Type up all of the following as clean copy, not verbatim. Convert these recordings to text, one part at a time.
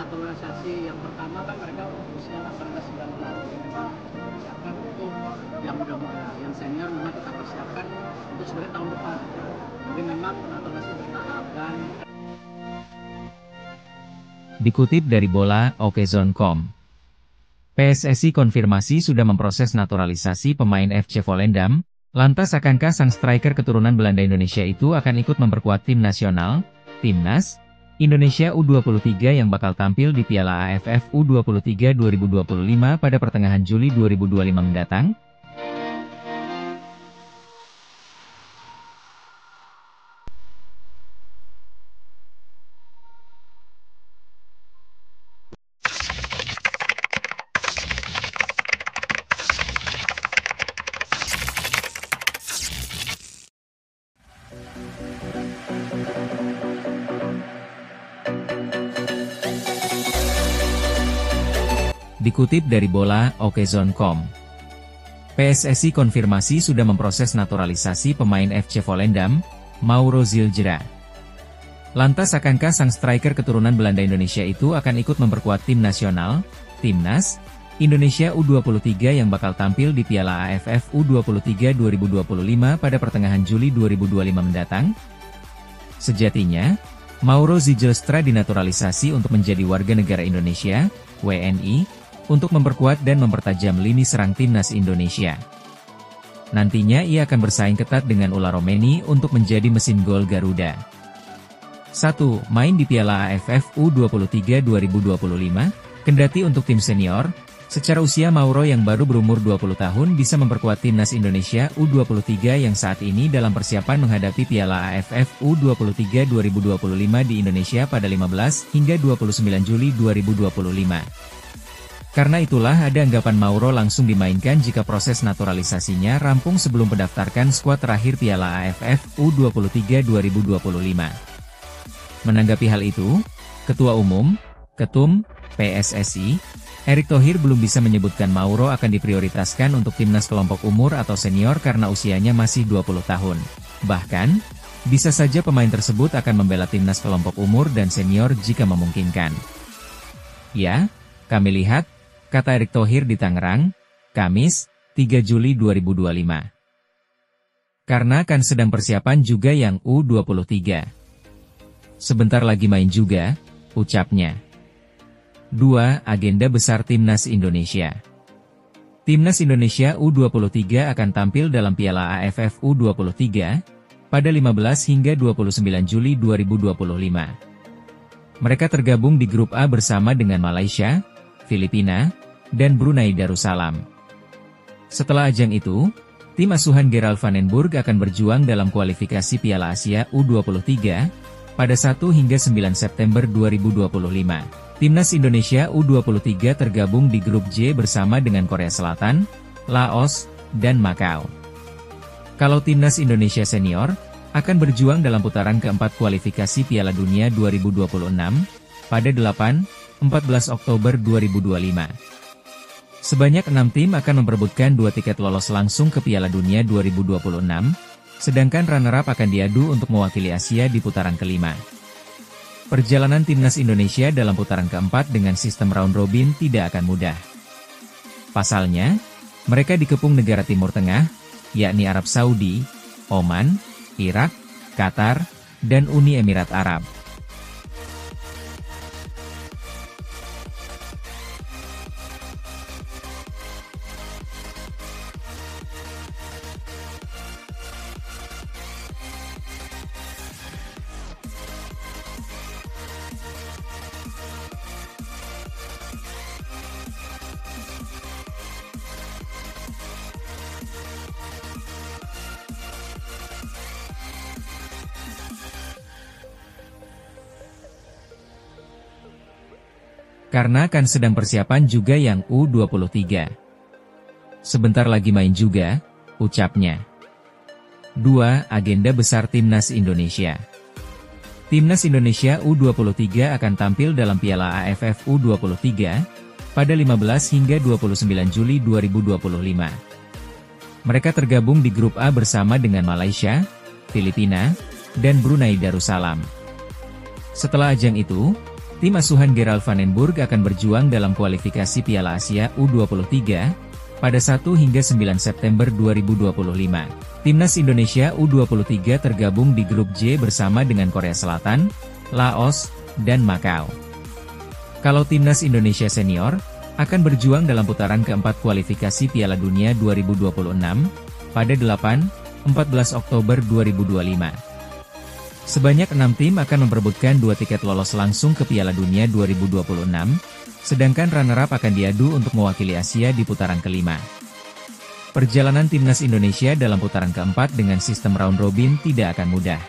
naturalisasi yang pertama kan mereka usia 18-19 tahun, memang persiapkan untuk yang muda-muda, yang senior memang kita persiapkan untuk sebenarnya tahun depan. Jadi memang naturalisasi bertahap. Dan dikutip dari bola.okezone.com, PSSI konfirmasi sudah memproses naturalisasi pemain FC Volendam. Lantas akankah sang striker keturunan Belanda Indonesia itu akan ikut memperkuat tim nasional, Timnas Indonesia U23 yang bakal tampil di Piala AFF U23 2025 pada pertengahan Juli 2025 mendatang? Dikutip dari bola.okezone.com, PSSI konfirmasi sudah memproses naturalisasi pemain FC Volendam, Mauro Zilgera. Lantas akankah sang striker keturunan Belanda Indonesia itu akan ikut memperkuat tim nasional, Timnas Indonesia U23 yang bakal tampil di Piala AFF U23 2025 pada pertengahan Juli 2025 mendatang? Sejatinya, Mauro Zilgera dinaturalisasi untuk menjadi warga negara Indonesia, WNI, untuk memperkuat dan mempertajam lini serang Timnas Indonesia. Nantinya ia akan bersaing ketat dengan Ula Romeni untuk menjadi mesin gol Garuda. 1. Main di Piala AFF U23 2025, kendati untuk tim senior, secara usia Mauro yang baru berumur 20 tahun bisa memperkuat Timnas Indonesia U23 yang saat ini dalam persiapan menghadapi Piala AFF U23 2025 di Indonesia pada 15 hingga 29 Juli 2025. Karena itulah ada anggapan Mauro langsung dimainkan jika proses naturalisasinya rampung sebelum pendaftarkan skuad terakhir Piala AFF U23 2025. Menanggapi hal itu, Ketua Umum, Ketum, PSSI, Erick Thohir belum bisa menyebutkan Mauro akan diprioritaskan untuk timnas kelompok umur atau senior karena usianya masih 20 tahun. Bahkan, bisa saja pemain tersebut akan membela timnas kelompok umur dan senior jika memungkinkan. Ya, kami lihat, kata Erick Thohir di Tangerang, Kamis, 3 Juli 2025. Karena kan sedang persiapan juga yang U23. Sebentar lagi main juga, ucapnya. 2. Agenda besar Timnas Indonesia. Timnas Indonesia U23 akan tampil dalam Piala AFF U23 pada 15 hingga 29 Juli 2025. Mereka tergabung di grup A bersama dengan Malaysia, Filipina, dan Brunei Darussalam. Setelah ajang itu, tim asuhan Gerald van den Burg akan berjuang dalam kualifikasi Piala Asia U23 pada 1 hingga 9 September 2025. Timnas Indonesia U23 tergabung di grup J bersama dengan Korea Selatan, Laos, dan Makau. Kalau Timnas Indonesia Senior akan berjuang dalam putaran keempat kualifikasi Piala Dunia 2026 pada 8-14 Oktober 2025. Sebanyak 6 tim akan memperebutkan 2 tiket lolos langsung ke Piala Dunia 2026, sedangkan runner-up akan diadu untuk mewakili Asia di putaran kelima. Perjalanan Timnas Indonesia dalam putaran keempat dengan sistem round robin tidak akan mudah. Pasalnya, mereka dikepung negara Timur Tengah, yakni Arab Saudi, Oman, Irak, Qatar, dan Uni Emirat Arab. Karena kan sedang persiapan juga yang U23. Sebentar lagi main juga, ucapnya. 2. Agenda besar Timnas Indonesia. Timnas Indonesia U23 akan tampil dalam Piala AFF U23 pada 15 hingga 29 Juli 2025. Mereka tergabung di grup A bersama dengan Malaysia, Filipina, dan Brunei Darussalam. Setelah ajang itu, Tim asuhan Gerald van den Burg akan berjuang dalam kualifikasi Piala Asia U23 pada 1 hingga 9 September 2025. Timnas Indonesia U23 tergabung di grup J bersama dengan Korea Selatan, Laos, dan Makau. Kalau Timnas Indonesia Senior akan berjuang dalam putaran keempat kualifikasi Piala Dunia 2026 pada 8-14 Oktober 2025. Sebanyak 6 tim akan memperebutkan 2 tiket lolos langsung ke Piala Dunia 2026, sedangkan runner-up akan diadu untuk mewakili Asia di putaran kelima. Perjalanan Timnas Indonesia dalam putaran keempat dengan sistem round robin tidak akan mudah.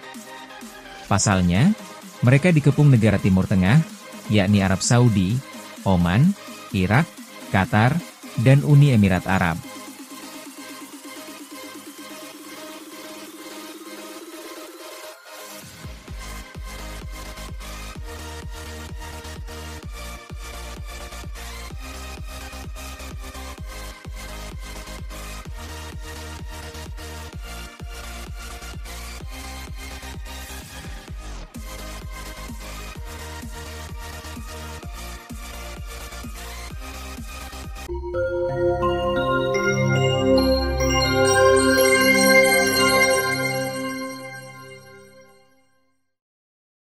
Pasalnya, mereka dikepung negara Timur Tengah, yakni Arab Saudi, Oman, Irak, Qatar, dan Uni Emirat Arab.